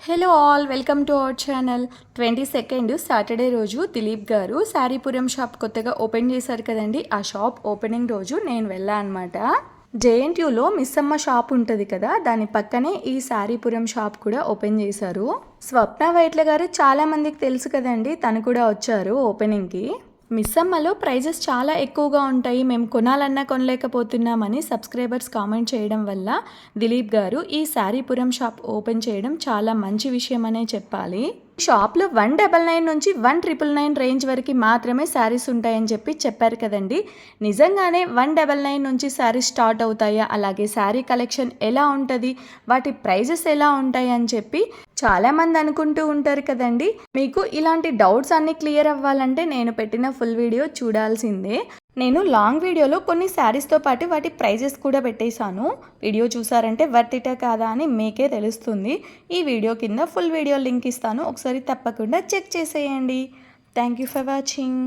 Hello all, welcome to our channel. 22nd Saturday రోజు దిలీప్ గారు శారీపురం shop కొత్తగా ఓపెన్ చేశారు కదండి. ఆ షాప్ ఓపెనింగ్ రోజు నేను వెళ్ళాను అనమాట. జేఎన్టీయూలో మిస్సమ్మ షాప్ ఉంటుంది కదా, దాని పక్కనే ఈ శారీపురం షాప్ కూడా ఓపెన్ చేశారు. స్వప్న వైట్ల గారు చాలా మందికి తెలుసు కదండి, తను కూడా వచ్చారు ఓపెనింగ్కి. మిస్సమ్మలో ప్రైజెస్ చాలా ఎక్కువగా ఉంటాయి, మేము కొనాలన్నా కొనలేకపోతున్నామని సబ్స్క్రైబర్స్ కామెంట్ చేయడం వల్ల దిలీప్ గారు ఈ శారీపురం షాప్ ఓపెన్ చేయడం చాలా మంచి విషయం అనే చెప్పాలి. షాప్లో 199 నుంచి 199 రేంజ్ వరకు మాత్రమే శారీస్ ఉంటాయని చెప్పారు కదండి. నిజంగానే 199 నుంచి శారీస్ స్టార్ట్ అవుతాయా, అలాగే శారీ కలెక్షన్ ఎలా ఉంటుంది, వాటి ప్రైజెస్ ఎలా ఉంటాయి అని చెప్పి చాలామంది అనుకుంటూ ఉంటారు కదండి. మీకు ఇలాంటి డౌట్స్ అన్నీ క్లియర్ అవ్వాలంటే నేను పెట్టిన ఫుల్ వీడియో చూడాల్సిందే. నేను లాంగ్ వీడియోలో కొన్ని శారీస్తో పాటు వాటి ప్రైజెస్ కూడా పెట్టేశాను. వీడియో చూసారంటే వర్తిటా కాదా అని మీకే తెలుస్తుంది. ఈ వీడియో కింద ఫుల్ వీడియో లింక్ ఇస్తాను, ఒకసారి తప్పకుండా చెక్ చేసేయండి. Thank you for watching.